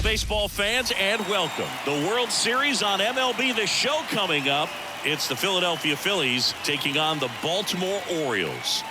baseball fans, and welcome. The World Series on MLB The Show coming up. It's the Philadelphia Phillies taking on the Baltimore Orioles.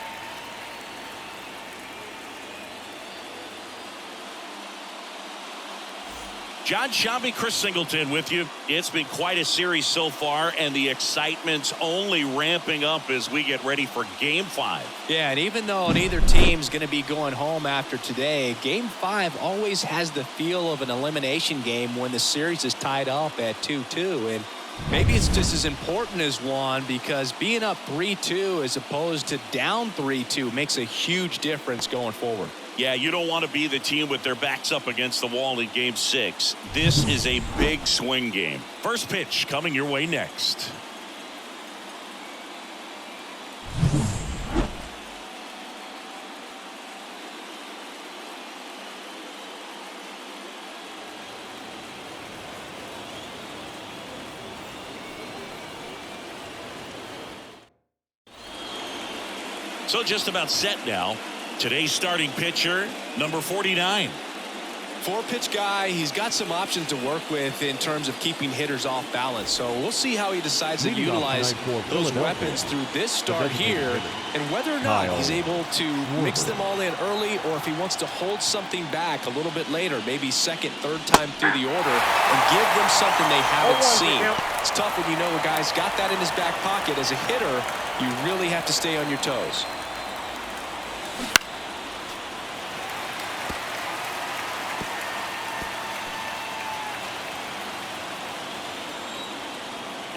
John Shabby, Chris Singleton with you. It's been quite a series so far, and the excitement's only ramping up as we get ready for Game 5. Yeah, and even though neither team's going to be going home after today, Game 5 always has the feel of an elimination game when the series is tied up at 2-2. And maybe it's just as important as one, because being up 3-2 as opposed to down 3-2 makes a huge difference going forward. Yeah, you don't want to be the team with their backs up against the wall in Game 6. This is a big swing game. First pitch coming your way next. So just about set now. Today's starting pitcher, number 49. Four-pitch guy. He's got some options to work with in terms of keeping hitters off balance. So we'll see how he decides to utilize those weapons through this start here, and whether or not he's able to mix them all in early, or if he wants to hold something back a little bit later, maybe second, third time through the order, and give them something they haven't seen. It's tough when you know a guy's got that in his back pocket. As a hitter, you really have to stay on your toes.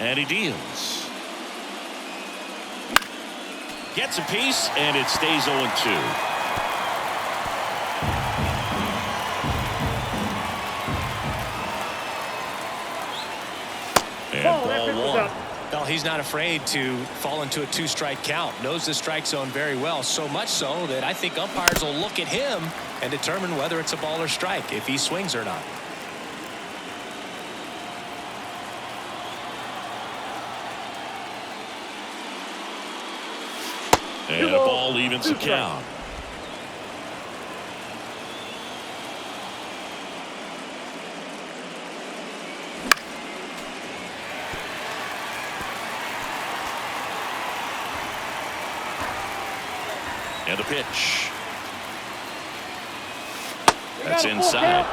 And he deals. Gets a piece, and it stays 0-2. And ball one. Well, he's not afraid to fall into a two-strike count. Knows the strike zone very well, so much so that I think umpires will look at him and determine whether it's a ball or strike, if he swings or not. And a ball evens the count. And a pitch. That's inside.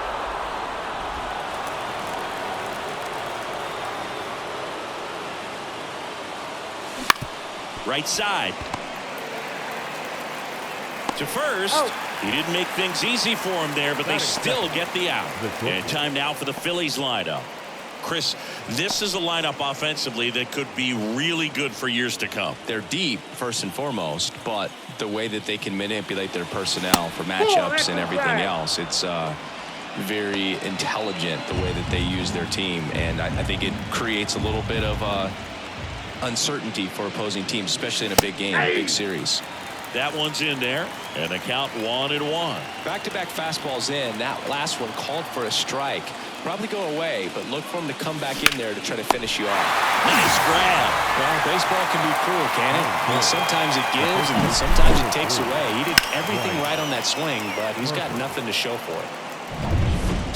Right side. To first. He didn't make things easy for him there, but they still get the out. And time now for the Phillies lineup. Chris, this is a lineup offensively that could be really good for years to come. They're deep, first and foremost, but the way that they can manipulate their personnel for matchups and everything else, it's very intelligent the way that they use their team. And I think it creates a little bit of uncertainty for opposing teams, especially in a big game, a big series. That one's in there, and the count 1-1. Back-to-back fastballs in. That last one called for a strike. Probably go away, but look for him to come back in there to try to finish you off. Nice grab. Well, baseball can be cruel, can it? I mean, sometimes it gives, and sometimes it takes away. He did everything right on that swing, but he's got nothing to show for it.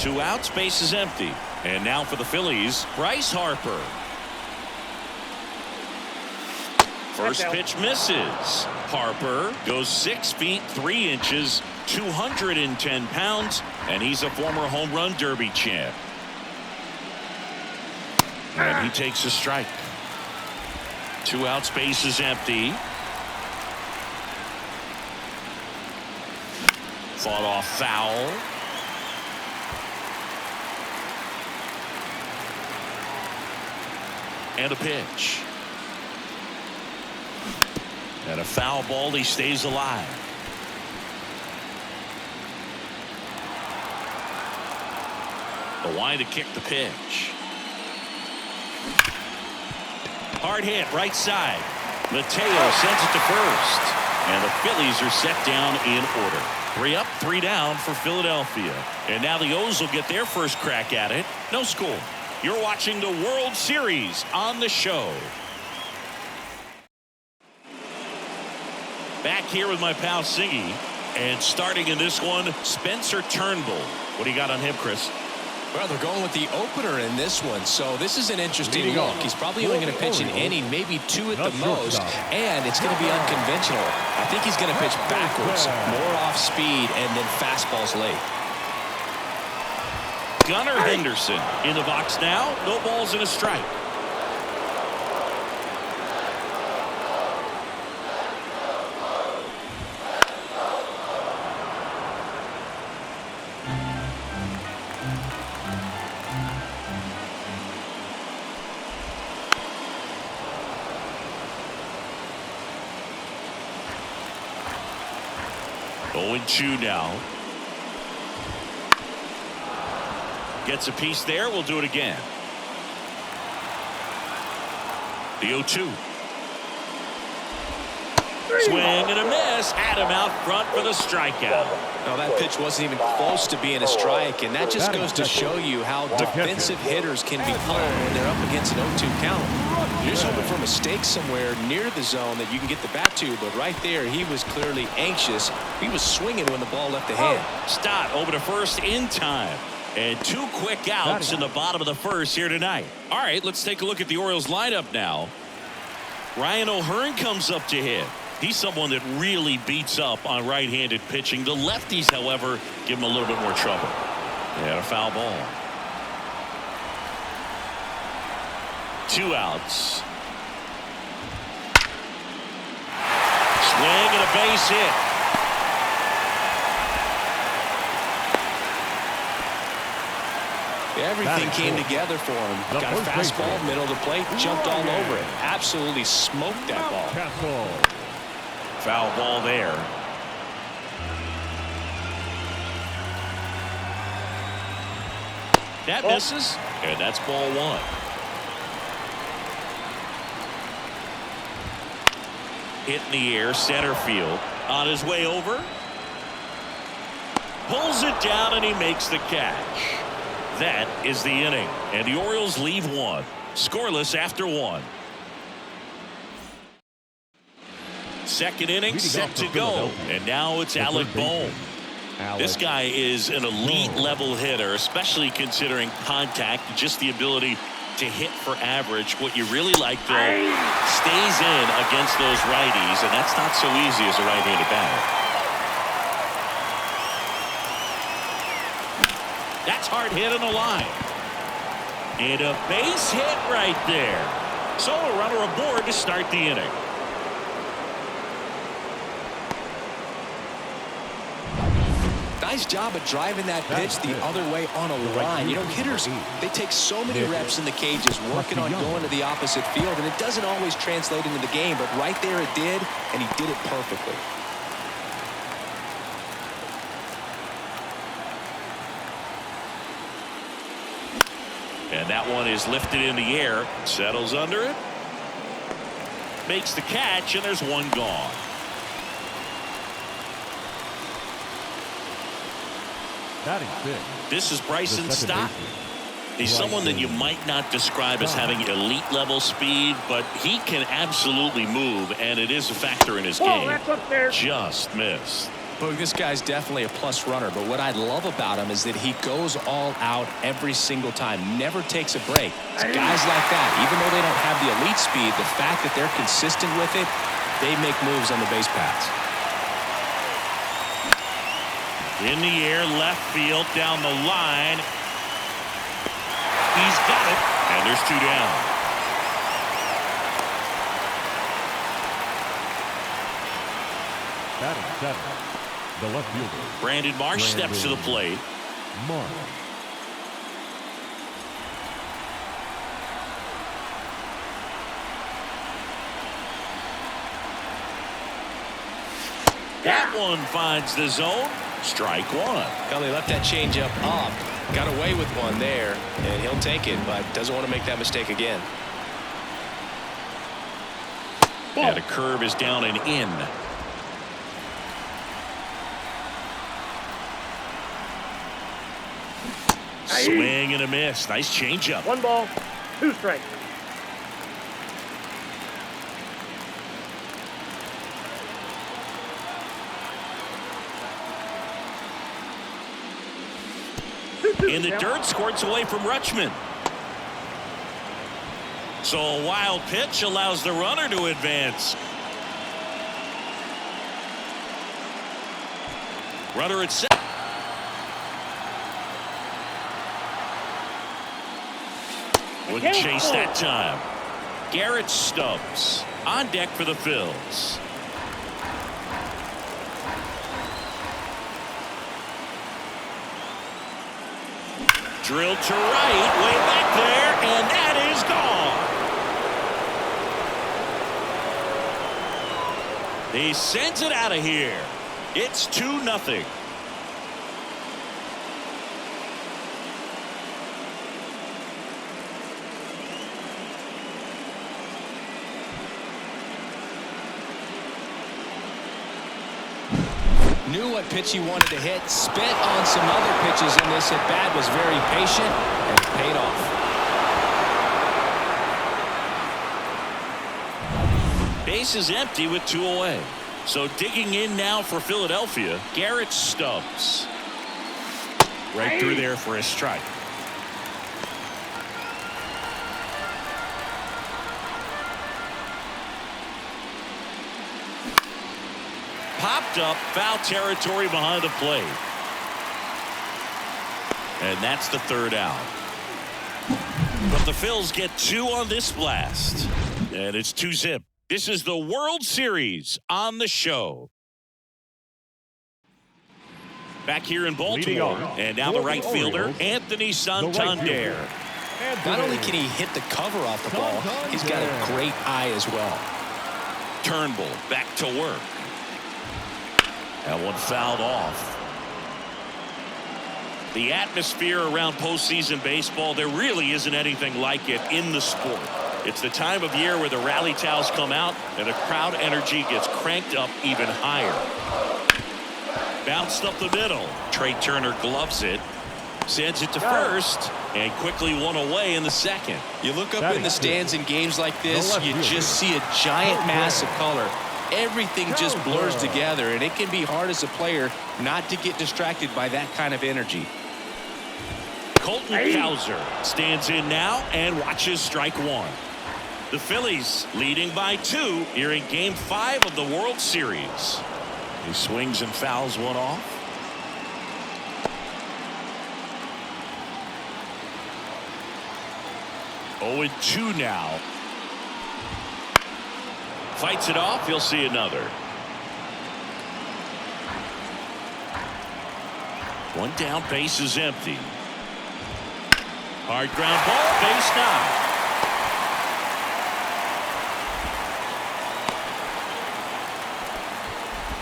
2 outs, base is empty. And now for the Phillies, Bryce Harper. First pitch misses. Harper goes 6 feet 3 inches, 210 pounds, and he's a former home run derby champ. And he takes a strike. 2 outs, base is empty. Fought off foul. And a pitch. And a foul ball. He stays alive. The line to kick the pitch. Hard hit right side. Mateo sends it to first. And the Phillies are set down in order. 3 up, 3 down for Philadelphia. And now the O's will get their first crack at it. No score. You're watching the World Series on the show. Back here with my pal Siggy. And starting in this one, Spencer Turnbull. What do you got on him, Chris? Well, they're going with the opener in this one, so this is an interesting look. He's probably only going to pitch an inning, maybe 2 at the most, and it's going to be unconventional. I think he's going to pitch backwards, more off speed, and then fastballs late. Gunnar Henderson in the box now. No balls and a strike. Going 2 now. Gets a piece there. We'll do it again. The 0-2. Swing and a miss. Had him out front for the strikeout. Now that pitch wasn't even close to being a strike, and that just goes to show you how defensive hitters can become when they're up against an 0-2 count. You're just hoping for a mistake somewhere near the zone that you can get the bat to, but right there he was clearly anxious. He was swinging when the ball left the hand. Stott over to first in time. And 2 quick outs in the bottom of the first here tonight. All right, let's take a look at the Orioles lineup now. Ryan O'Hearn comes up to hit. He's someone that really beats up on right-handed pitching. The lefties, however, give him a little bit more trouble. And a foul ball. 2 outs. Swing and a base hit. Everything came together for him. Got a fastball, middle of the plate, jumped all over it. Absolutely smoked that ball. Foul ball there. That misses, and that's ball 1. Hit in the air, center field. On his way over. Pulls it down, and he makes the catch. That is the inning, and the Orioles leave 1. Scoreless after 1. Second inning set to go, and now it's Alec Bohm. This guy is an elite level hitter, especially considering contact, just the ability to hit for average. What you really like, though, stays in against those righties, and that's not so easy as a right-handed batter. That's hard hit on the line. And a base hit right there. So a runner aboard to start the inning. Nice job of driving that pitch the other way on a line. You know, hitters, they take so many reps in the cages working on going to the opposite field, and it doesn't always translate into the game, but right there it did, and he did it perfectly. And that one is lifted in the air, settles under it, makes the catch, and there's 1 gone. This is Bryson Stott. He's someone that you might not describe as having elite level speed, but he can absolutely move, and it is a factor in his game. Just missed. Look, this guy's definitely a plus runner, but what I love about him is that he goes all out every single time, never takes a break. It's guys like that, even though they don't have the elite speed, the fact that they're consistent with it, they make moves on the base paths. In the air, left field, down the line. He's got it, and there's 2 down. Batting 7. The left fielder. Brandon Marsh steps to the plate. Marsh. That one finds the zone. Strike 1. Well, he left that changeup up. Got away with one there, and he'll take it, but doesn't want to make that mistake again. And a curve is down and in. Swing and a miss. Nice changeup. 1 ball, 2 strikes. in the dirt, squirts away from Rutschman. So a wild pitch allows the runner to advance. Runner at second. Wouldn't chase that time. Garrett Stubbs on deck for the Phils. Drilled to right, way back there, and that is gone. He sends it out of here. It's 2-0. Knew what pitch he wanted to hit, spent on some other pitches in this at bat, was very patient, and it paid off. Base is empty with 2 away. So digging in now for Philadelphia, Garrett Stubbs. Right through there for a strike. Popped up, foul territory behind the plate. And that's the 3rd out. But the Phils get 2 on this blast. And it's 2-zip. This is the World Series on the show. Back here in Baltimore. And now the right fielder, Anthony Santander. Not only can he hit the cover off the ball, he's got a great eye as well. Turnbull back to work. That one fouled off. The atmosphere around postseason baseball, there really isn't anything like it in the sport. It's the time of year where the rally towels come out and the crowd energy gets cranked up even higher. Bounced up the middle. Trey Turner gloves it. Sends it to first and quickly one away in the second. You look up in the stands in games like this, you just see a giant mass of color. Everything just blurs together, and it can be hard as a player not to get distracted by that kind of energy. Colton Cowser stands in now and watches strike 1. The Phillies leading by 2 here in Game 5 of the World Series. He swings and fouls one off. Oh, 2 now. Fights it off. He'll see another. One down, base is empty. Hard ground ball, base knock.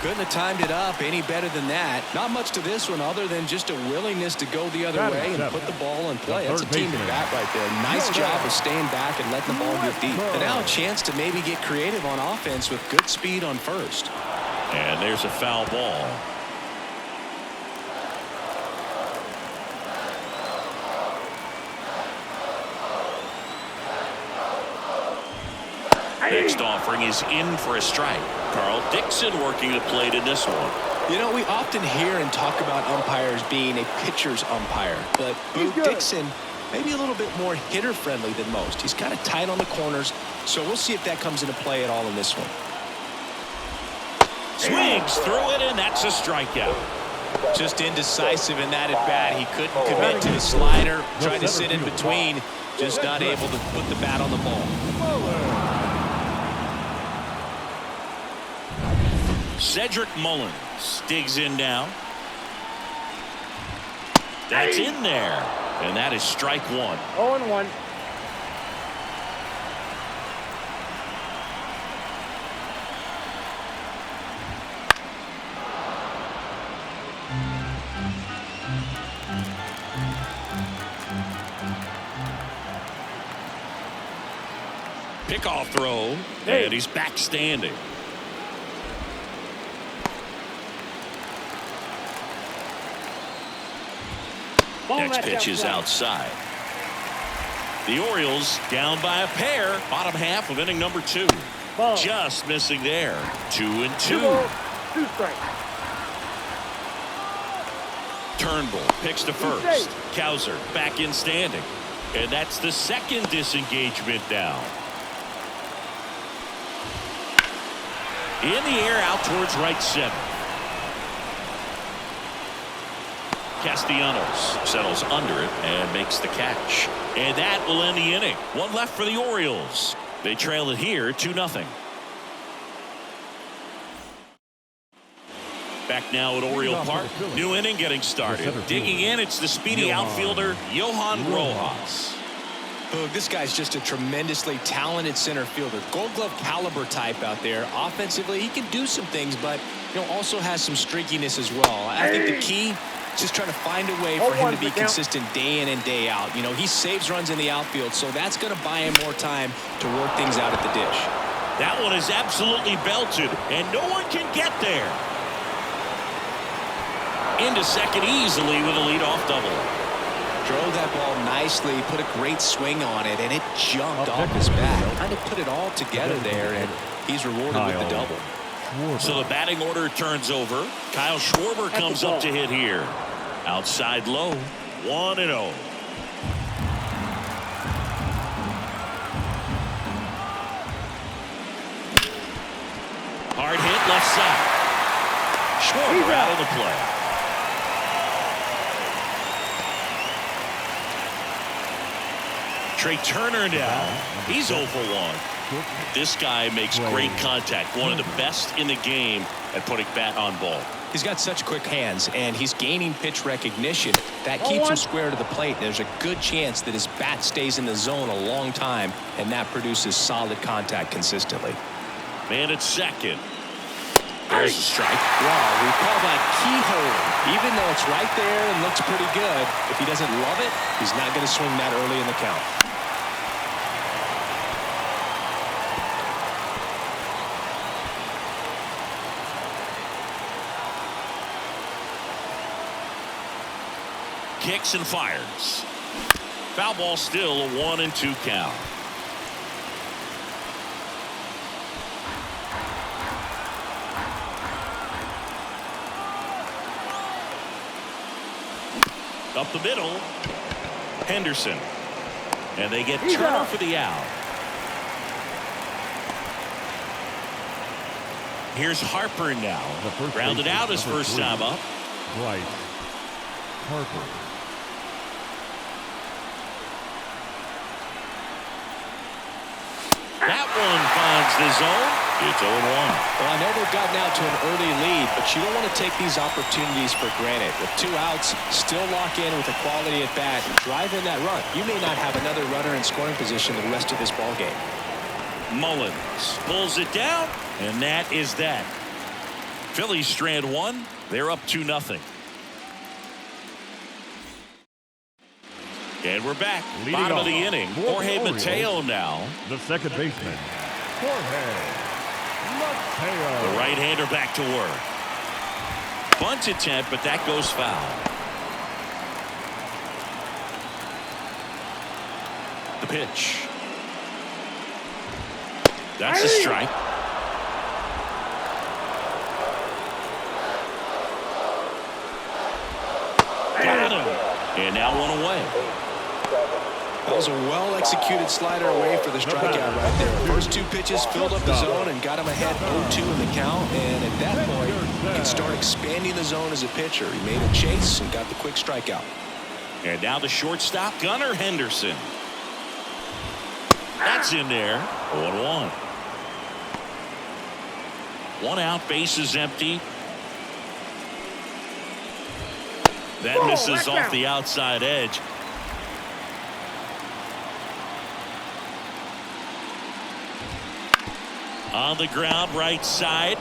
Couldn't have timed it up any better than that. Not much to this one other than just a willingness to go the other way and put the ball in play. That's a team at bat right there. Nice job of staying back and letting the ball get deep. And now a chance to maybe get creative on offense with good speed on first. And there's a foul ball. Next offering is in for a strike. Carl Dixon working the plate in this one. You know, we often hear and talk about umpires being a pitcher's umpire, but Boog Dixon maybe a little bit more hitter friendly than most. He's kind of tight on the corners, so we'll see if that comes into play at all in this one. Swings through it, and that's a strikeout. Just indecisive in that at bat. He couldn't commit to the slider, tried to sit in between, just not able to put the bat on the ball. Cedric Mullins digs in now. That's in there. And that is strike 1. 0-1. Pickoff throw. And he's back standing. Next pitch is outside. The Orioles down by a pair. Bottom half of inning number 2. Just missing there. 2-2. 2 strikes. Turnbull picks to first. Cowser back in standing. And that's the second disengagement down. In the air out towards right center. Castellanos settles under it and makes the catch. And that will end the inning. One left for the Orioles. They trail it here 2-0. Back now at Oriole Park. New inning getting started. Digging in, it's the speedy outfielder, Johan Rojas. Boog, this guy's just a tremendously talented center fielder. Gold Glove caliber type out there. Offensively, he can do some things, but also has some streakiness as well. I think the key is just trying to find a way for him to be consistent day in and day out. He saves runs in the outfield, so that's going to buy him more time to work things out at the dish. That one is absolutely belted, and no one can get there. Into second easily with a leadoff double. Drove that ball nicely, put a great swing on it, and it jumped off his bat. Kind of put it all together there, and he's rewarded with the double. So the batting order turns over. Kyle Schwarber comes up to hit here. Outside low, 1-0. Hard hit left side. Schwarber out of the play. Trey Turner now. He's 0 for 1. This guy makes great contact. One of the best in the game at putting bat on ball. He's got such quick hands, and he's gaining pitch recognition. That keeps him square to the plate. There's a good chance that his bat stays in the zone a long time, and that produces solid contact consistently. Man at second. There's a strike. Wow, we call that keyhole. Even though it's right there and looks pretty good, if he doesn't love it, he's not going to swing that early in the count. Kicks and fires. Foul ball, still a 1-2 count. Up the middle, Henderson, and they get Turner for the out. Here's Harper now, grounded out his first time up. Right, Harper. That one finds the zone. It's 0-1. Well, I know they've gotten out to an early lead, but you don't want to take these opportunities for granted. With 2 outs, still lock in with a quality at bat and drive in that run. You may not have another runner in scoring position the rest of this ball game. Mullins pulls it down, and that is that. Phillies strand 1. They're up 2-0. And we're back. Bottom of the inning. Jorge Mateo now. The second baseman, Jorge Mateo. The right-hander back to work. Bunt attempt, but that goes foul. The pitch. That's a strike. Got him. And now one away. That was a well-executed slider away for the strikeout right there. First 2 pitches filled up the zone and got him ahead 0-2 in the count. And at that point, you can start expanding the zone as a pitcher. He made a chase and got the quick strikeout. And now the shortstop, Gunnar Henderson. That's in there. 0-1. 1 out, base is empty. That misses off the outside edge. On the ground, right side.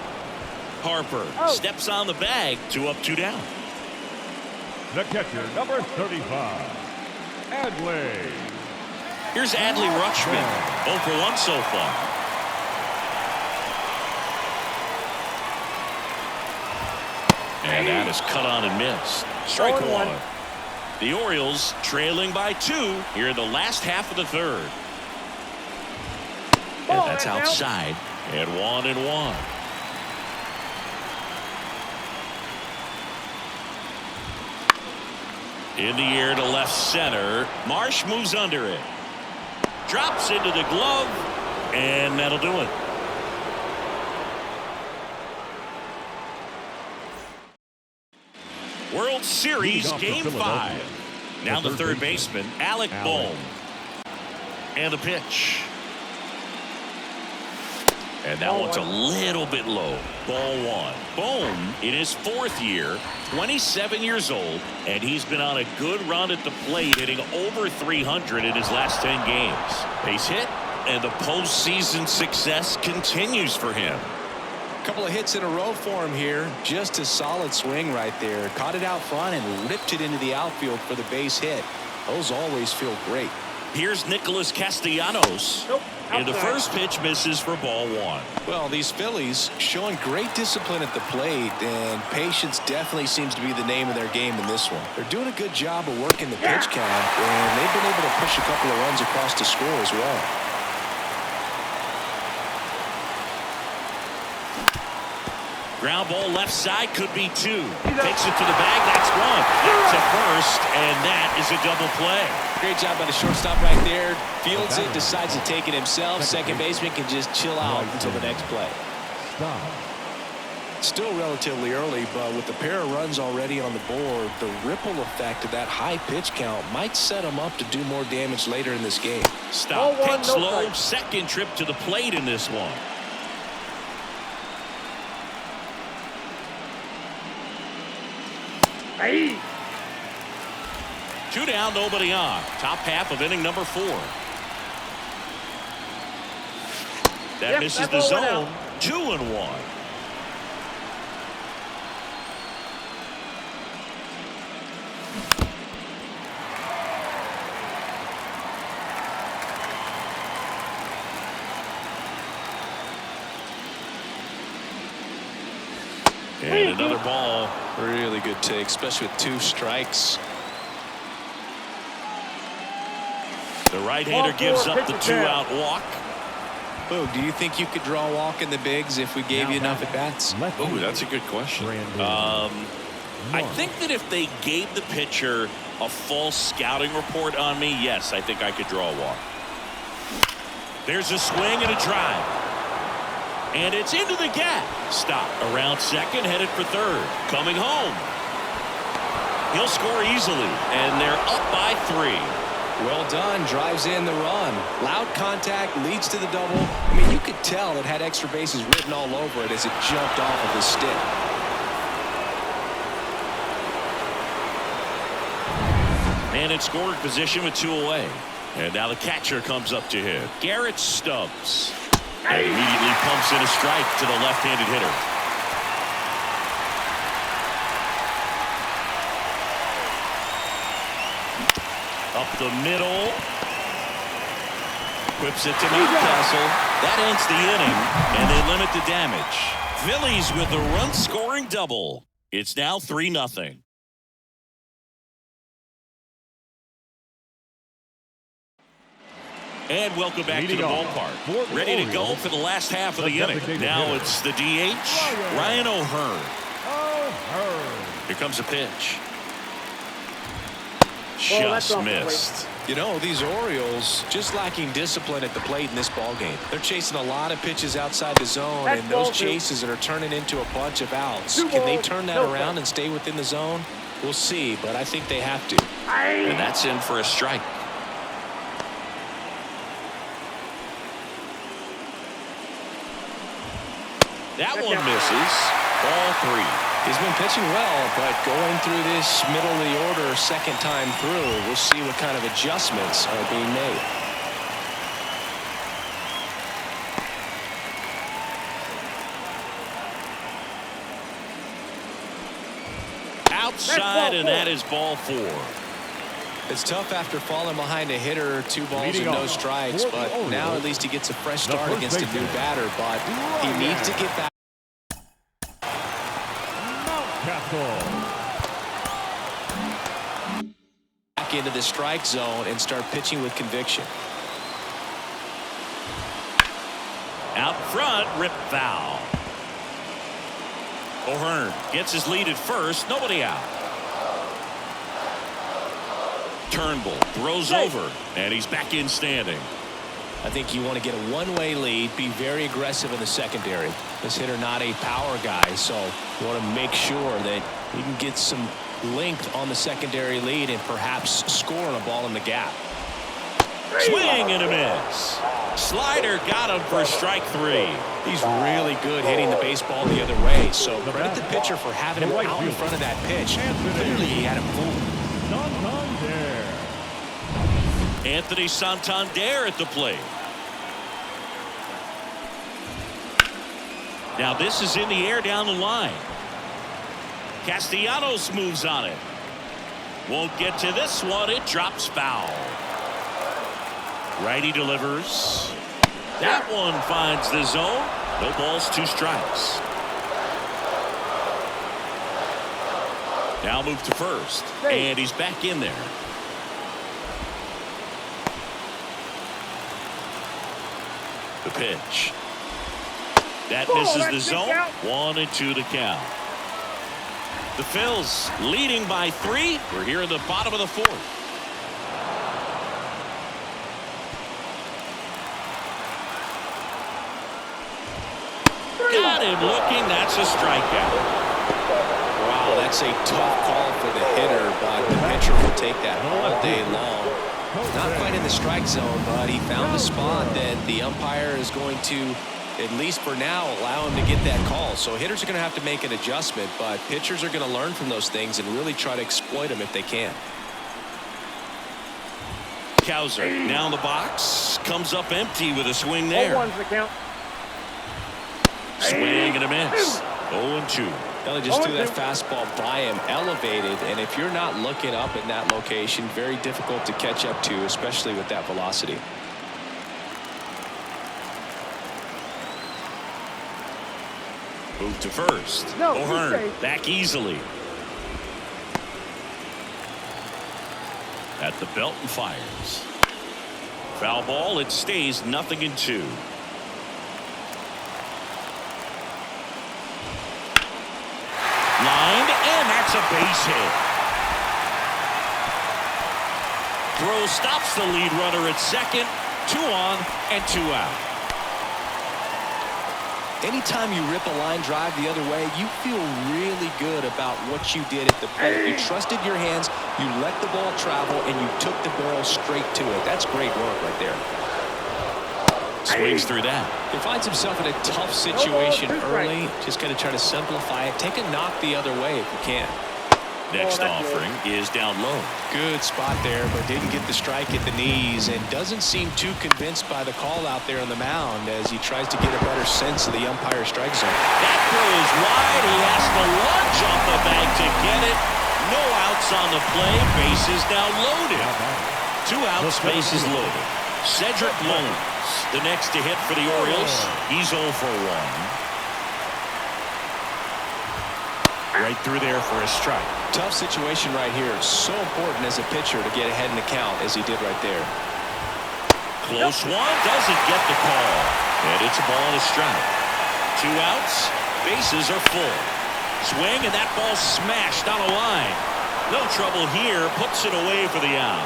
Harper steps on the bag. 2 up, 2 down. The catcher, number 35, Adley. Here's Adley Rutschman. 0 for 1 so far. And that is cut on and missed. Strike 1. The Orioles trailing by 2 here in the last half of the 3rd. And that's outside. And 1-1. In the air to left center. Marsh moves under it. Drops into the glove. And that'll do it. World Series Game 5. Now the third baseman, Alec Bohm. And the pitch. And that one's a little bit low. Ball one. Bohm in his 4th year, 27 years old, and he's been on a good run at the plate, hitting over 300 in his last 10 games. Base hit, and the postseason success continues for him. Couple of hits in a row for him here. Just a solid swing right there. Caught it out front and ripped it into the outfield for the base hit. Those always feel great. Here's Nicholas Castellanos. Nope. And the first pitch misses for ball one. Well, these Phillies showing great discipline at the plate, and patience definitely seems to be the name of their game in this one. They're doing a good job of working the pitch count, and they've been able to push a couple of runs across to score as well. Ground ball left side, could be 2. Takes it to the bag, that's 1. Back to first, and that is a double play. Great job by the shortstop right there. Fields it, decides to take it himself. Second baseman can just chill out until the next play. Still relatively early, but with a pair of runs already on the board, the ripple effect of that high pitch count might set him up to do more damage later in this game. Stop, pitch low, second trip to the plate in this one. Hey. 2 down, nobody on. Top half of inning number 4. That misses the zone. 2-1. And another ball. Really good take, especially with 2 strikes. The right-hander gives up the 2-out walk. Boog, do you think you could draw a walk in the bigs if we gave you enough at-bats? Oh, that's a good question. I think that if they gave the pitcher a full scouting report on me, yes, I think I could draw a walk. There's a swing and a drive. And it's into the gap. Stop. Around second, headed for third. Coming home. He'll score easily, and they're up by 3. Well done. Drives in the run. Loud contact, leads to the double. I mean, you could tell it had extra bases written all over it as it jumped off of the stick. And in scoring position with 2 away. And now the catcher comes up to him. Garrett Stubbs. And immediately pumps in a strike to the left-handed hitter. Up the middle. Whips it to Newcastle. That ends the inning, and they limit the damage. Phillies with a run-scoring double. It's now 3-0. And welcome back to the ballpark. Ready to go for the last half of the inning. Now it's the DH, Ryan O'Hearn. Here comes a pitch. Just missed. You know, these Orioles just lacking discipline at the plate in this ballgame. They're chasing a lot of pitches outside the zone, and those chases are turning into a bunch of outs. Can they turn that around and stay within the zone? We'll see, but I think they have to. And that's in for a strike. That one misses. Ball 3. He's been pitching well, but going through this middle of the order second time through, we'll see what kind of adjustments are being made. Outside, and that is ball 4. It's tough after falling behind a hitter, 2 balls and no strikes, but now at least he gets a fresh start against a new batter, but he needs to get back. Back into the strike zone and start pitching with conviction. Out front, rip foul. O'Hearn gets his lead at first, nobody out. Turnbull throws over, and he's back in standing. I think you want to get a one-way lead, be very aggressive in the secondary. This hitter not a power guy, so you want to make sure that you can get some length on the secondary lead and perhaps score on a ball in the gap. Swing and a miss. Slider got him for strike 3. He's really good hitting the baseball the other way, so credit the pitcher for having him out in front of that pitch. Clearly he had him fooled. Santander. Anthony Santander at the plate. Now this is in the air down the line. Castellanos moves on it. Won't get to this one. It drops foul. Righty delivers. That one finds the zone. No balls, 2 strikes. Now move to first. And he's back in there. The pitch. That misses the zone. 1-2 to count. The Phils leading by 3. We're here in the bottom of the 4th. Got him looking. That's a strikeout. Wow, that's a tough call for the hitter, but the pitcher will take that all day long. Not quite in the strike zone, but he found a spot that the umpire is going to, at least for now, allow him to get that call. So hitters are going to have to make an adjustment, but pitchers are going to learn from those things and really try to exploit them if they can. Cowser now in the box. Comes up empty with a swing there. Swing and a miss. 0-2. They just threw that fastball by him, elevated, and if you're not looking up in that location, very difficult to catch up to, especially with that velocity. Move to first. O'Hearn back easily. At the belt and fires. Foul ball. It stays 0-2. Lined, and that's a base hit. Throw stops the lead runner at second. 2 on and 2 out. Anytime you rip a line drive the other way, you feel really good about what you did at the plate. You trusted your hands, you let the ball travel, and you took the barrel straight to it. That's great work right there. Swings through that. He finds himself in a tough situation early. Just got to try to simplify it. Take a knock the other way if you can. Next offering is down low. Good spot there, but didn't get the strike at the knees and doesn't seem too convinced by the call out there on the mound as he tries to get a better sense of the umpire strike zone. That throw is wide. He has to lunge off the bag to get it. No outs on the play. Bases now loaded. 2 outs, bases loaded. Cedric Mullins, the next to hit for the Orioles. He's 0 for 1. Right through there for a strike. Tough situation right here. So important as a pitcher to get ahead in the count as he did right there. Close one. Doesn't get the call. And it's a ball and a strike. 2 outs. Bases are full. Swing, and that ball smashed on a line. No trouble here. Puts it away for the out.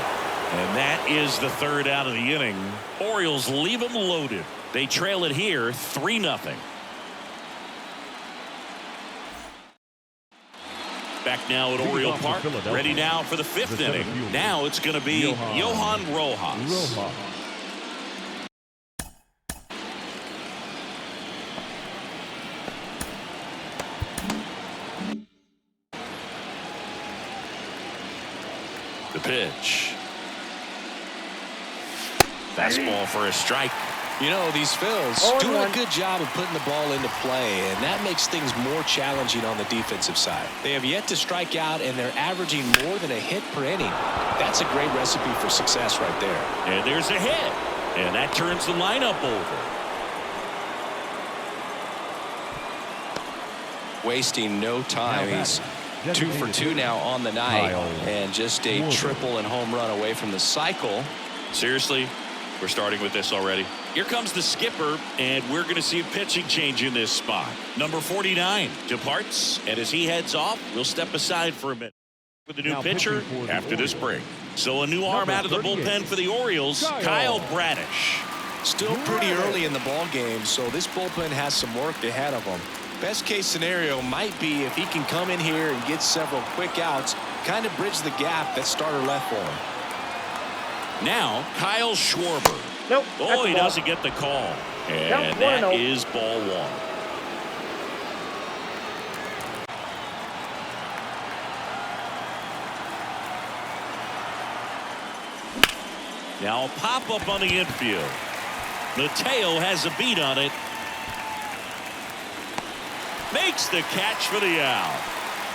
And that is the 3rd out of the inning. Orioles leave them loaded. They trail it here 3-0. Back now at Oriole Park. Ready now for the 5th inning. Now it's going to be Johan Rojas. The pitch. Fastball for a strike. You know, these Phils doing a good job of putting the ball into play, and that makes things more challenging on the defensive side. They have yet to strike out, and they're averaging more than a hit per inning. That's a great recipe for success right there. And there's a hit, and that turns the lineup over. Wasting no time. He's 2 for 2 now on the night, and just a triple and home run away from the cycle. Seriously, we're starting with this already. Here comes the skipper, and we're going to see a pitching change in this spot. Number 49 departs, and as he heads off, we'll step aside for a minute. With the new pitcher after this break. So a new arm out of the bullpen for the Orioles, Kyle Bradish. Still pretty early in the ball game, so this bullpen has some work ahead of them. Best case scenario might be if he can come in here and get several quick outs, kind of bridge the gap that starter left for him. Now Kyle Schwarber. Nope. Oh, he doesn't get the call. And that is ball one. Now a pop-up on the infield. Mateo has a beat on it. Makes the catch for the out.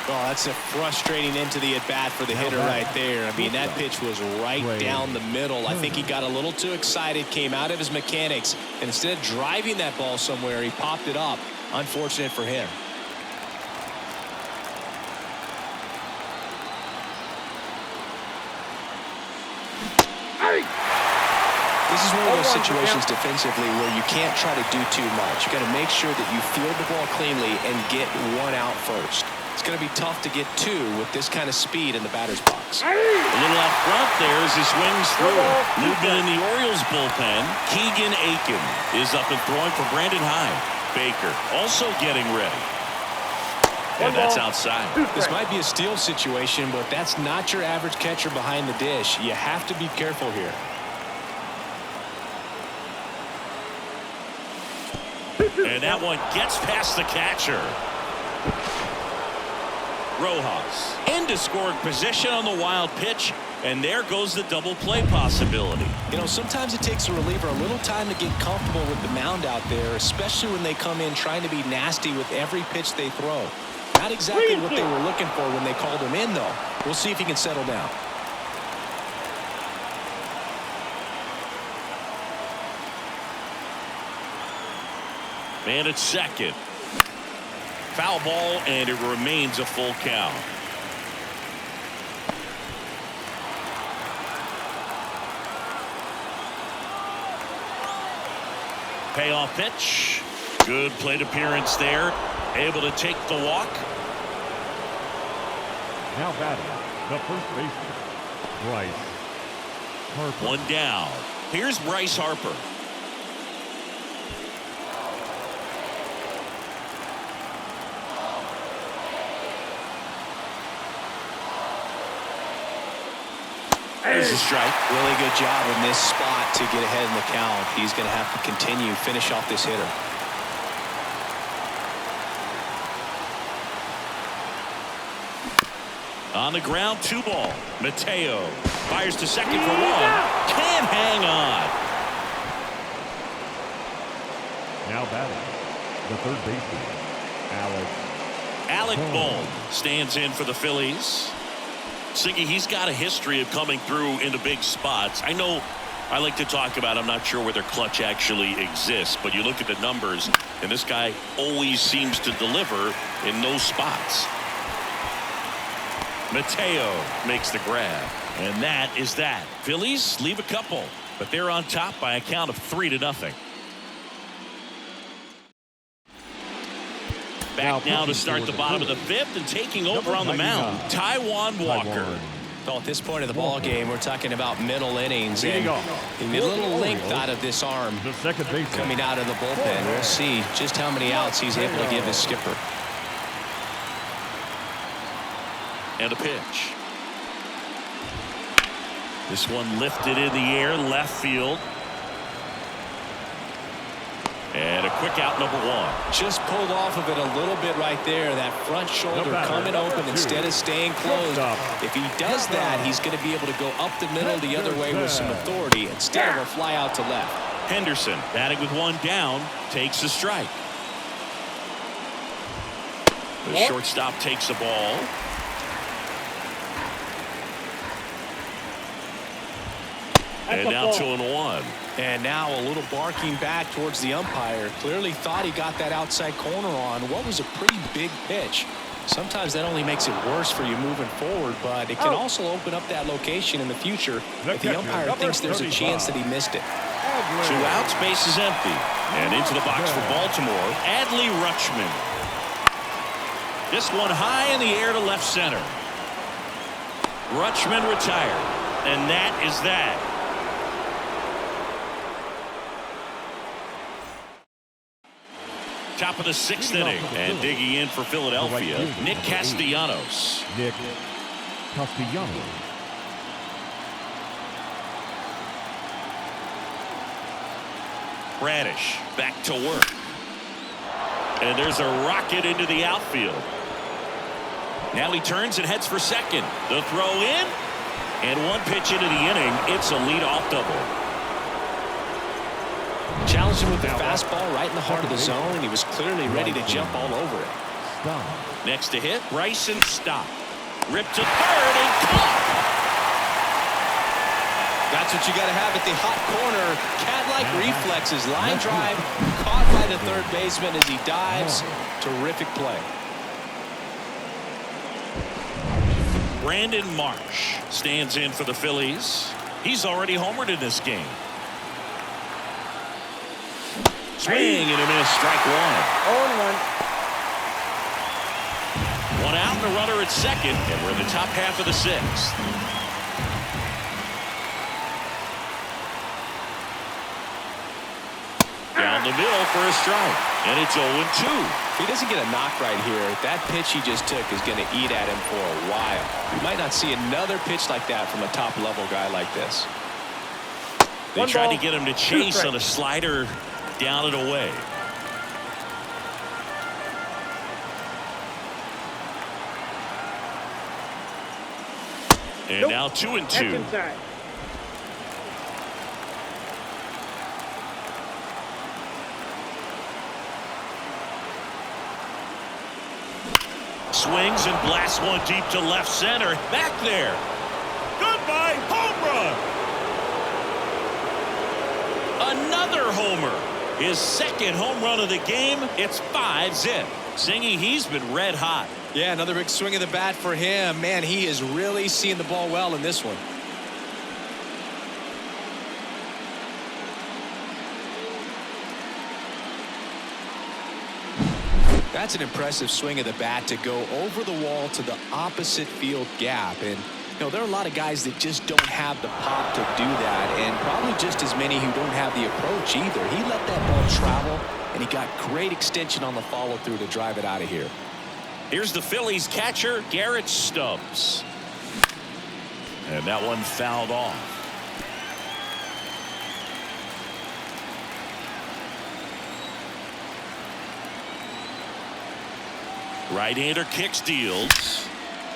Oh, that's a frustrating end to the at-bat for the hitter right there. I mean, that pitch was right down the middle. I think he got a little too excited, came out of his mechanics, and instead of driving that ball somewhere, he popped it up. Unfortunate for him. This is one of those situations defensively where you can't try to do too much. You got to make sure that you field the ball cleanly and get one out first. It's going to be tough to get two with this kind of speed in the batter's box. A little out front there as he swings through. Movement in the Orioles bullpen. Keegan Aiken is up and throwing for Brandon Hyde. Baker also getting ready. And that's outside. This might be a steal situation, but that's not your average catcher behind the dish. You have to be careful here. And that one gets past the catcher. Rojas into scoring position on the wild pitch, and there goes the double play possibility. You know, sometimes it takes a reliever a little time to get comfortable with the mound out there, especially when they come in trying to be nasty with every pitch they throw. Not exactly what they were looking for when they called him in, though. We'll see if he can settle down. Man at second. Foul ball, and it remains a full count. Payoff pitch. Good plate appearance there. Able to take the walk. Now batting, the first baseman, Bryce Harper. One down. Here's Bryce Harper. There's a strike. Really good job in this spot to get ahead in the count. He's going to have to continue, finish off this hitter. On the ground, 2-ball. Mateo fires to second for one. Can't hang on. Now batting, the third baseman, Alec Bohm stands in for the Phillies. Siggy, he's got a history of coming through into big spots. I know I like to talk about, I'm not sure where their clutch actually exists, but you look at the numbers, and this guy always seems to deliver in those spots. Mateo makes the grab, and that is that. Phillies leave a couple, but they're on top by a count of 3-0. Back now to start the bottom of the fifth, and taking over on the mound, Taijuan Walker. Well, at this point of the ball game, we're talking about middle innings, and a little length out of this arm coming out of the bullpen. We'll see just how many outs he's able to give his skipper. And a pitch. This one lifted in the air, left field. And a quick out, number one. Just pulled off of it a little bit right there. That front shoulder coming open instead of staying closed. If he does that, he's going to be able to go up the middle the other way with some authority instead of a fly out to left. Henderson batting with one down, takes a strike. The shortstop takes the ball. And now 2-1. And now a little barking back towards the umpire. Clearly thought he got that outside corner on what was a pretty big pitch. Sometimes that only makes it worse for you moving forward, but it can also open up that location in the future if the umpire thinks there's a chance that he missed it. 2 outs, base is empty. And into the box for Baltimore, Adley Rutschman. This one high in the air to left center. Rutschman retired. And that is that. Top of the 6th inning. And digging in for Philadelphia, Nick Castellanos. Nick Castellanos. Bradish back to work. And there's a rocket into the outfield. Now he turns and heads for second. The throw in. And one pitch into the inning. It's a leadoff double. Challenged him with the fastball right in the heart of the zone, and he was clearly ready to jump all over it. Next to hit, Bryson stopped. Ripped to third and caught. That's what you got to have at the hot corner. Cat-like reflexes. Line drive, caught by the third baseman as he dives. Terrific play. Brandon Marsh stands in for the Phillies. He's already homered in this game. Swing and a miss, strike one. 0-1. One out and a runner at second, and we're in the top half of the 6th. Down the middle for a strike, and it's 0-2. If he doesn't get a knock right here, that pitch he just took is going to eat at him for a while. We might not see another pitch like that from a top-level guy like this. They tried to get him to chase on a slider down and away. And now 2-2. Swings and blasts one deep to left center. Back there. Goodbye, home run. Another homer. His second home run of the game. It's 5-zip. Singy, he's been red hot. Yeah, another big swing of the bat for him. Man, he is really seeing the ball well in this one. That's an impressive swing of the bat to go over the wall to the opposite field gap. And, you know, there are a lot of guys that just don't have the pop to do that, and probably just as many who don't have the approach either. He let that ball travel, and he got great extension on the follow-through to drive it out of here. Here's the Phillies catcher, Garrett Stubbs. And that one fouled off. Right-hander kicks, deals.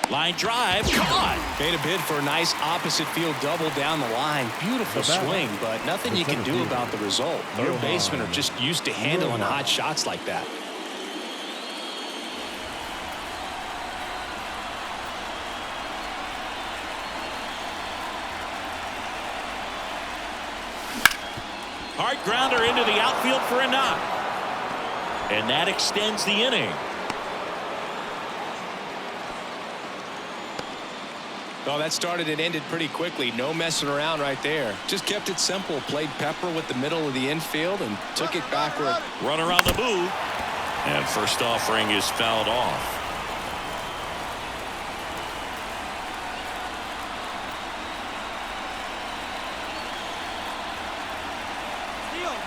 Line drive, caught. Made a bid for a nice opposite field double down the line. Beautiful swing, but nothing you can do about the result. Third basemen are just used to handling hot shots like that. Hard grounder into the outfield for a knock. And that extends the inning. Oh, that started and ended pretty quickly. No messing around right there. Just kept it simple. Played pepper with the middle of the infield and took it backward. Runner on the move. And first offering is fouled off.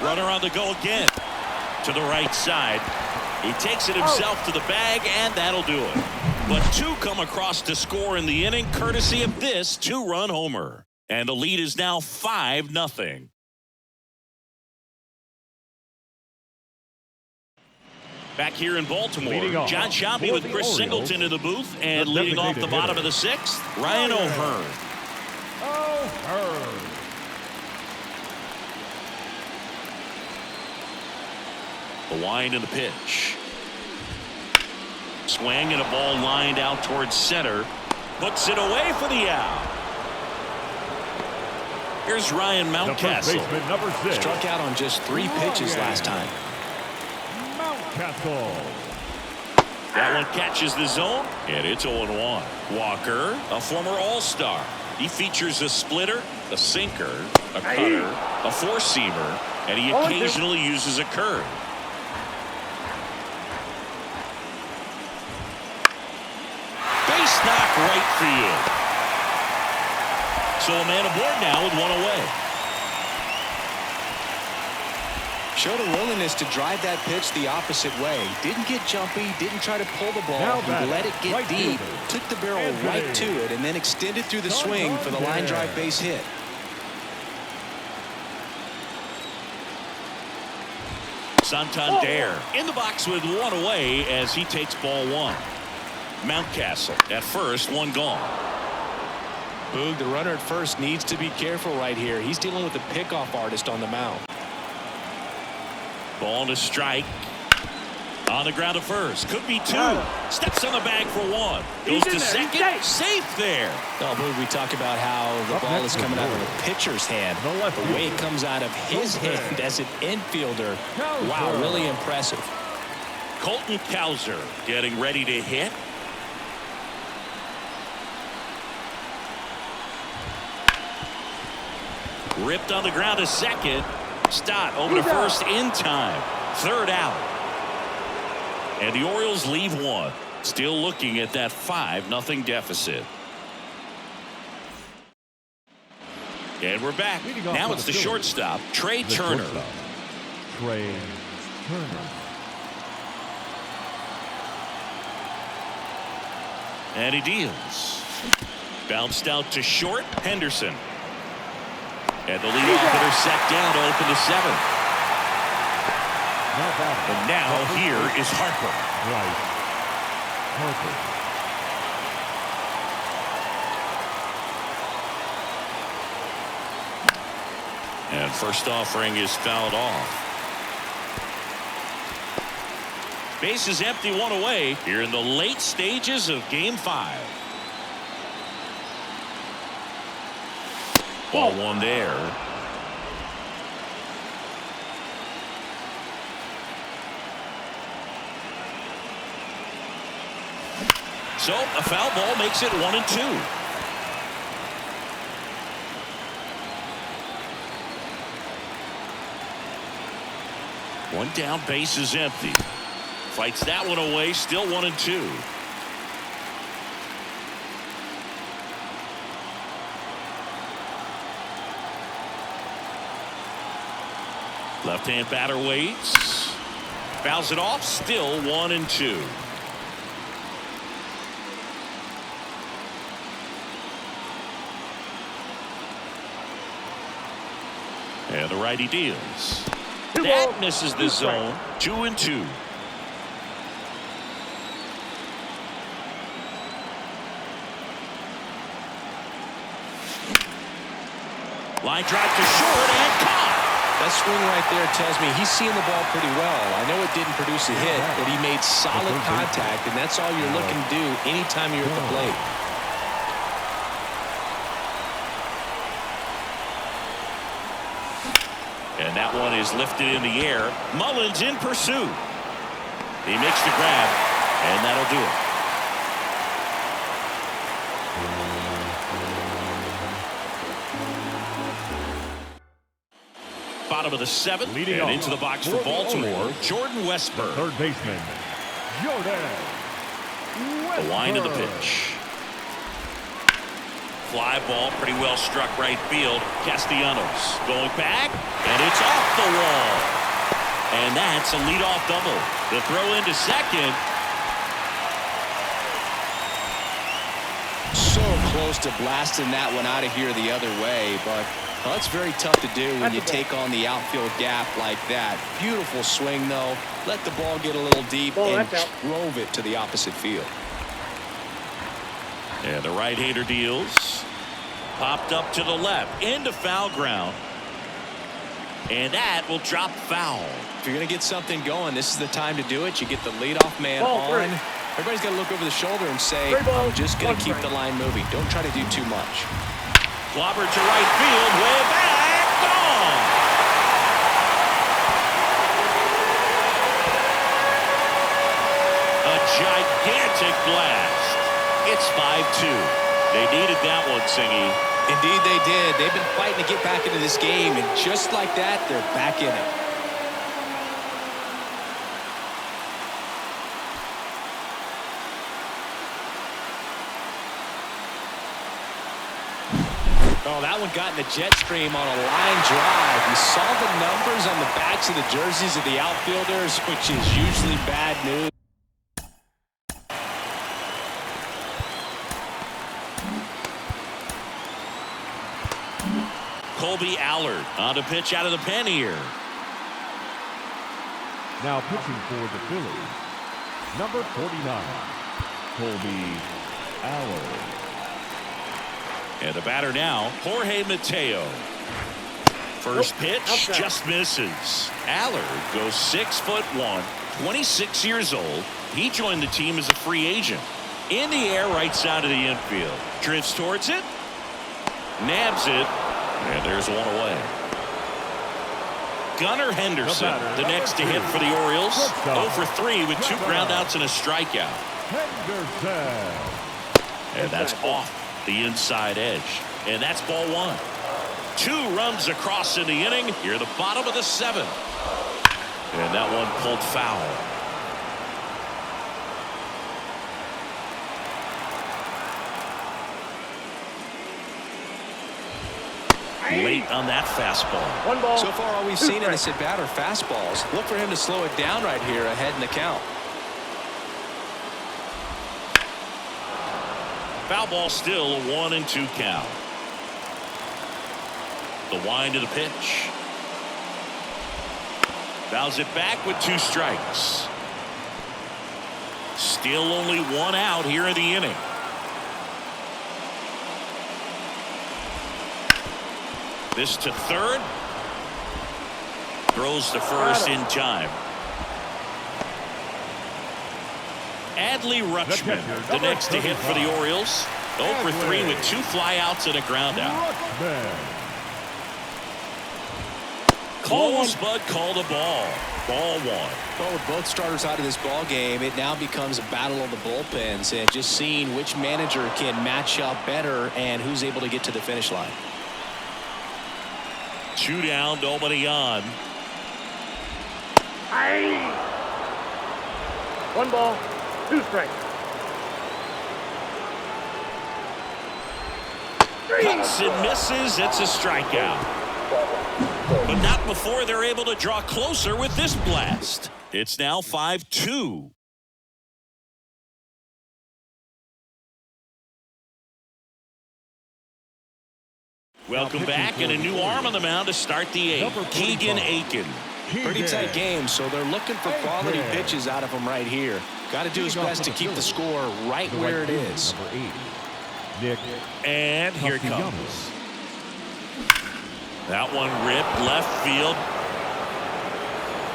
Runner on the go again. To the right side. He takes it himself to the bag, and that'll do it. But two come across to score in the inning, courtesy of this two-run homer. And the lead is now 5-0. Back here in Baltimore, John Shelby with Chris Singleton in the booth, and leading off the bottom of the 6th, Ryan O'Hearn. The wind and the pitch. Swing and a ball lined out towards center. Puts it away for the out. Here's Ryan Mountcastle. Number 6. Struck out on just 3 pitches last time. Mountcastle. That one catches the zone, and it's 0-1. Walker, a former All-Star. He features a splitter, a sinker, a cutter, a four-seamer, and he occasionally uses a curve. Base knock right field. So a man aboard now with one away. Showed a willingness to drive that pitch the opposite way. Didn't get jumpy, didn't try to pull the ball. He let it get deep, took the barrel right to it, and then extended through the swing for the line drive base hit. Santander in the box with one away as he takes ball one. Mountcastle at first, one gone. Boog, the runner at first needs to be careful right here. He's dealing with a pickoff artist on the mound. Ball to strike. On the ground at first. Could be two. Steps on the bag for one. Goes to second. Safe there. Oh, Boog, we talk about how the ball is coming out of the pitcher's hand. The way it comes out of his hand as an infielder. Wow, really impressive. Colton Cowser getting ready to hit. Ripped on the ground to second. Stott over to first in time. Third out. And the Orioles leave one. Still looking at that 5-0 deficit. And we're back. Now it's the shortstop, Trey Turner. Trey Turner. And he deals. Bounced out to short. Henderson. And the leadoff hitter set down to open the 7th. And now here is Harper. Right. Harper. And first offering is fouled off. Base is empty, one away here in the late stages of Game 5. Ball one there. So a foul ball makes it 1-2. One down, base is empty. Fights that one away, still 1-2. Left-hand batter waits. Fouls it off, still 1-2. And the righty deals. That misses the zone. 2-2. Line drive to short and caught. That swing right there tells me he's seeing the ball pretty well. I know it didn't produce a hit, but he made solid contact, and that's all you're looking to do anytime you're at the plate. And that one is lifted in the air. Mullins in pursuit. He makes the grab, and that'll do it. Bottom of the 7th, Leading and off into the box for Baltimore, Jordan Westburg. Third baseman, Jordan Westburg. The wind of the pitch. Fly ball, pretty well struck right field. Castellanos going back, and it's off the wall. And that's a leadoff double. The throw into second. So close to blasting that one out of here the other way, but well, it's very tough to do when you take on the outfield gap like that. Beautiful swing, though. Let the ball get a little deep and drove it to the opposite field. And the right-hander deals. Popped up to the left into foul ground. And that will drop foul. If you're going to get something going, this is the time to do it. You get the leadoff man on. Everybody's got to look over the shoulder and say, I'm just going to keep the line moving. Don't try to do too much. Clobbered to right field, way back, gone. A gigantic blast. It's 5-2. They needed that one, Singy. Indeed they did. They've been fighting to get back into this game, and just like that, they're back in it. Oh, that one got in the jet stream on a line drive. You saw the numbers on the backs of the jerseys of the outfielders, which is usually bad news. Colby Allard on to pitch out of the pen here. Now pitching for the Phillies, number 49, Colby Allard. And the batter now, Jorge Mateo. First pitch just misses. Allard goes 6'1", 26 years old. He joined the team as a free agent. In the air, right side of the infield. Drifts towards it. Nabs it. And there's one away. Gunnar Henderson, the next to hit for the Orioles. 0 for 3 with 2 groundouts and a strikeout. Henderson. And that's off the inside edge. And that's ball 1. 2 runs across in the inning. Here, the bottom of the 7th. And that one pulled foul. Late on that fastball. One ball. So far, all we've seen in this at-bat are fastballs. Look for him to slow it down right here ahead in the count. Foul ball, still a 1-2 count. The wind of the pitch. Fouls it back with 2 strikes. Still only 1 out here in the inning. This to third. Throws to first in time. Adley Rutschman, the next to hit for the Orioles. 0 for 3 with 2 flyouts and a groundout. Close, but called a ball. Ball 1. Well, with both starters out of this ball game, it now becomes a battle of the bullpens and just seeing which manager can match up better and who's able to get to the finish line. 2 down, nobody on. 1 ball, 2 strikes. Cuts and misses. It's a strikeout. But not before they're able to draw closer with this blast. It's now 5-2. Welcome back, and a new arm on the mound to start the 8th. Keegan Aiken. Pretty tight game, so they're looking for quality pitches out of him right here. Got to do his best to keep the score right where it is. And here it comes. That one ripped left field.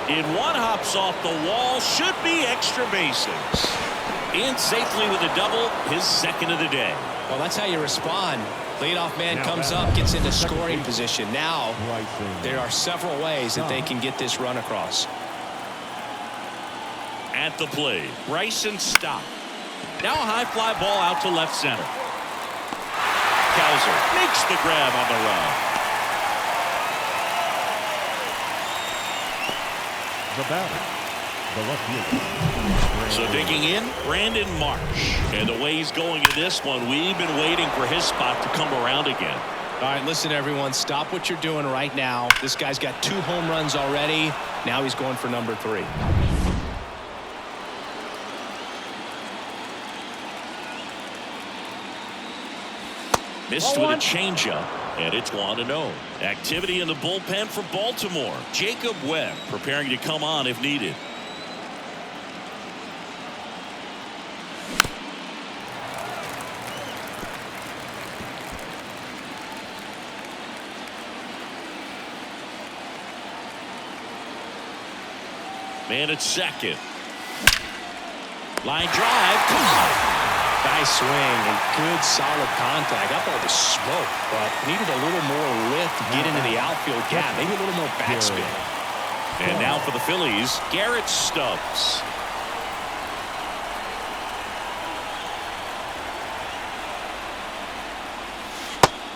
In one, hops off the wall. Should be extra bases. In safely with a double, his 2nd of the day. Well, that's how you respond. Leadoff man comes up, gets into scoring position. Now, there are several ways that they can get this run across. At the plate, Bryson Stott. Now a high fly ball out to left center. Cowser makes the grab on the run. The batter, the left fielder. So digging in, Brandon Marsh. And the way he's going in this one, we've been waiting for his spot to come around again. All right, listen, everyone. Stop what you're doing right now. This guy's got 2 home runs already. Now he's going for number 3. Missed with a changeup, and it's 1-0. Activity in the bullpen for Baltimore. Jacob Webb preparing to come on if needed. Man at second. Line drive. Nice swing and good solid contact. Up all the smoke, but needed a little more lift to get into the outfield gap. Maybe a little more backspin. And now for the Phillies, Garrett Stubbs.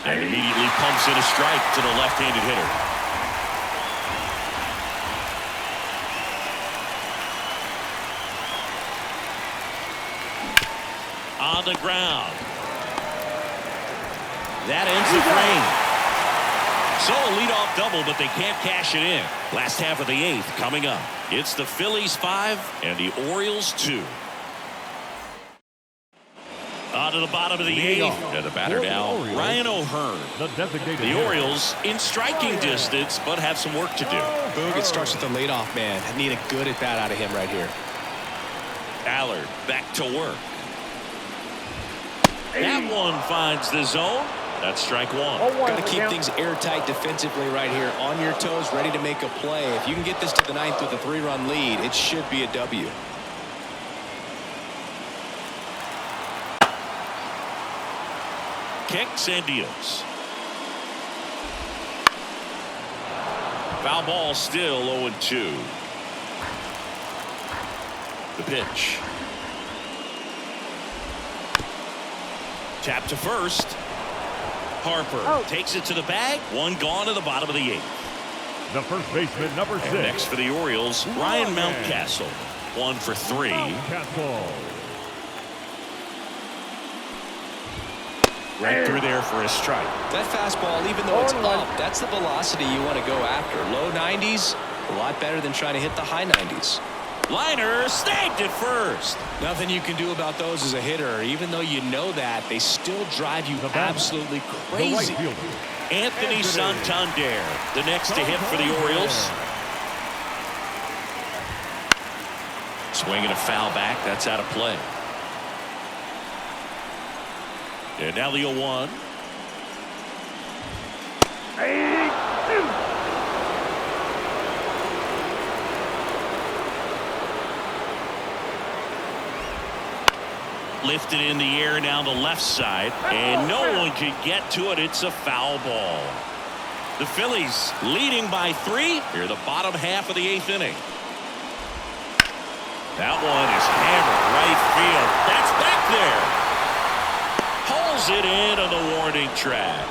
And immediately pumps in a strike to the left-handed hitter. On the ground. That ends the frame. So a leadoff double, but they can't cash it in. Last half of the 8th coming up. It's the Phillies 5 and the Orioles 2. On to the bottom of the 8th. And the batter now, Ryan O'Hearn. The Orioles in striking distance, but have some work to do. Boog, it starts with the leadoff man. I need a good at bat out of him right here. Allard back to work. That one finds the zone. That's strike one. Got to keep things airtight defensively right here. On your toes, ready to make a play. If you can get this to the 9th with a 3-run lead, it should be a W. Kicks and deals. Foul ball still 0-2. The pitch. Tap to first. Harper takes it to the bag. One gone to the bottom of the 8th. The first baseman, number 6. Next for the Orioles, Ryan Mountcastle. 1 for 3. Mountcastle. Right through there for a strike. That fastball, even though it's up, that's the velocity you want to go after. Low 90s, a lot better than trying to hit the high 90s. Liner snagged it first. Nothing you can do about those as a hitter. Even though you know that, they still drive you absolutely crazy. Anthony Santander, the next to hit for the Orioles. Swinging a foul back. That's out of play. And now the 0-1. Lifted in the air down the left side, and no one can get to it. It's a foul ball. The Phillies leading by 3 here, the bottom half of the 8th inning. That one is hammered right field. That's back there. Pulls it in on the warning track.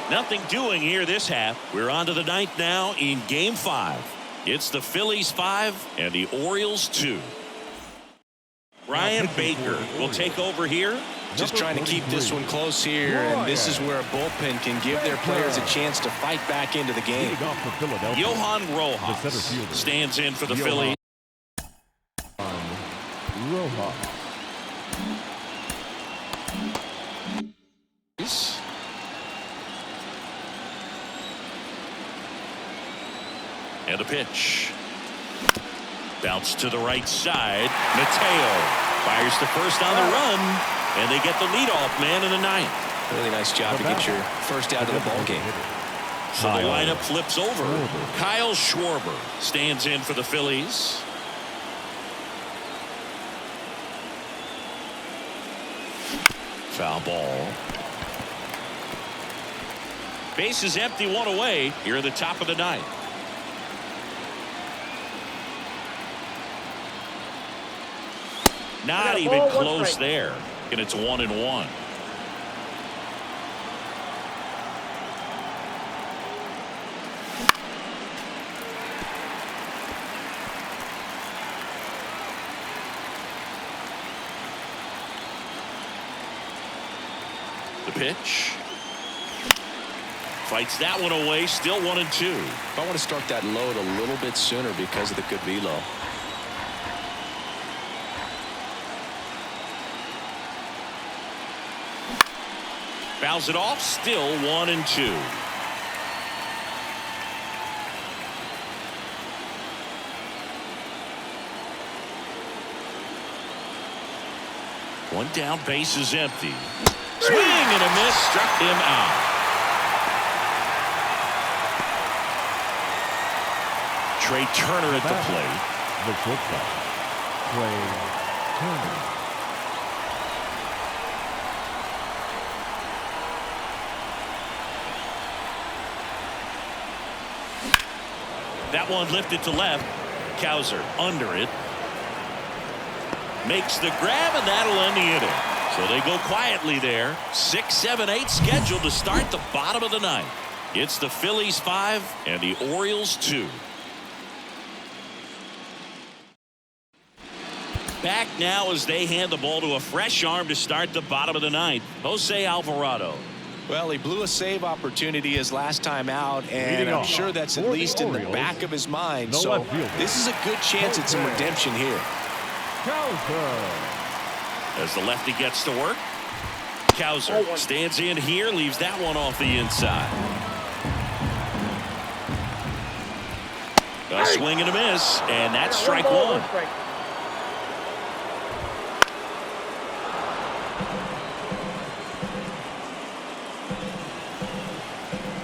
Nothing doing here this half. We're on to the 9th now in Game 5. It's the Phillies 5 and the Orioles 2. Ryan Baker will take over here. Just trying to keep this one close here, and this is where a bullpen can give their players a chance to fight back into the game. Johan Rojas stands in for the Phillies. And a pitch. Bounce to the right side. Mateo fires to first on the run, and they get the leadoff man in the 9th. Really nice job to get your first out of the ball game. So the lineup flips over. Kyle Schwarber stands in for the Phillies. Foul ball. Base is empty, one away here at the top of the 9th. Not even close there. And it's 1-1. The pitch. Fights that one away. Still 1-2. I want to start that load a little bit sooner because of the good velo. Fouls it off. Still 1-2. One down, base is empty. Swing and a miss, struck him out. Trey Turner at the plate. The shortstop, Trey Turner. That one lifted to left. Cowser under it. Makes the grab, and that'll end the inning. So they go quietly there. 6, 7, 8 scheduled to start the bottom of the 9th. It's the Phillies 5 and the Orioles 2. Back now as they hand the ball to a fresh arm to start the bottom of the ninth. Jose Alvarado. Well, he blew a save opportunity his last time out, and I'm sure that's at least in the back of his mind. So this is a good chance at some redemption here. As the lefty gets to work, Cowser stands in here, leaves that one off the inside. A swing and a miss, and that's strike one.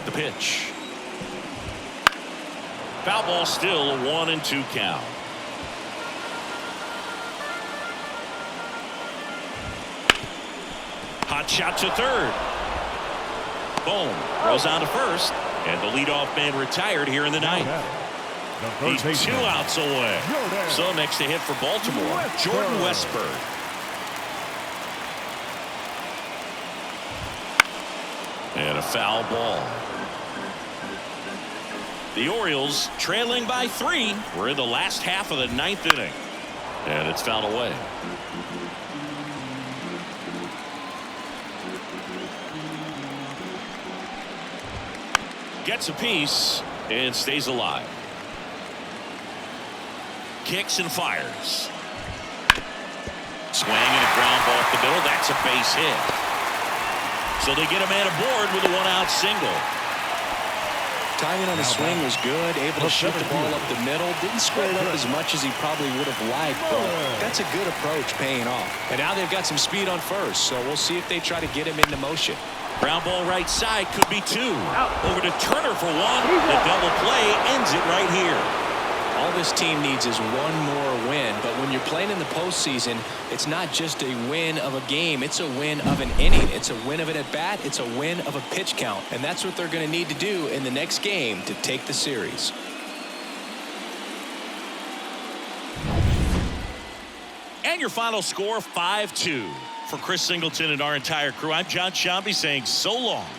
The pitch. Foul ball, still a 1-2 count. Hot shot to third. Boom. Goes on to first. And the leadoff man retired here in the ninth. He's 2 outs away. So next to hit for Baltimore, Jordan Westburg. And a foul ball. The Orioles trailing by 3. We're in the last half of the ninth inning. And it's fouled away. Gets a piece and stays alive. Kicks and fires. Swing and a ground ball up the middle. That's a base hit. So they get a man aboard with a 1-out single. Timing on his swing was good. Able to shoot the ball up the middle. Didn't spread it up as much as he probably would have liked, but that's a good approach paying off. And now they've got some speed on first, so we'll see if they try to get him into motion. Ground ball right side, could be 2. Over to Turner for 1. The double play ends it right here. All this team needs is one more win, but when you're playing in the postseason, it's not just a win of a game. It's a win of an inning. It's a win of an at-bat. It's a win of a pitch count, and that's what they're going to need to do in the next game to take the series. And your final score, 5-2. For Chris Singleton and our entire crew, I'm John Shambi saying so long.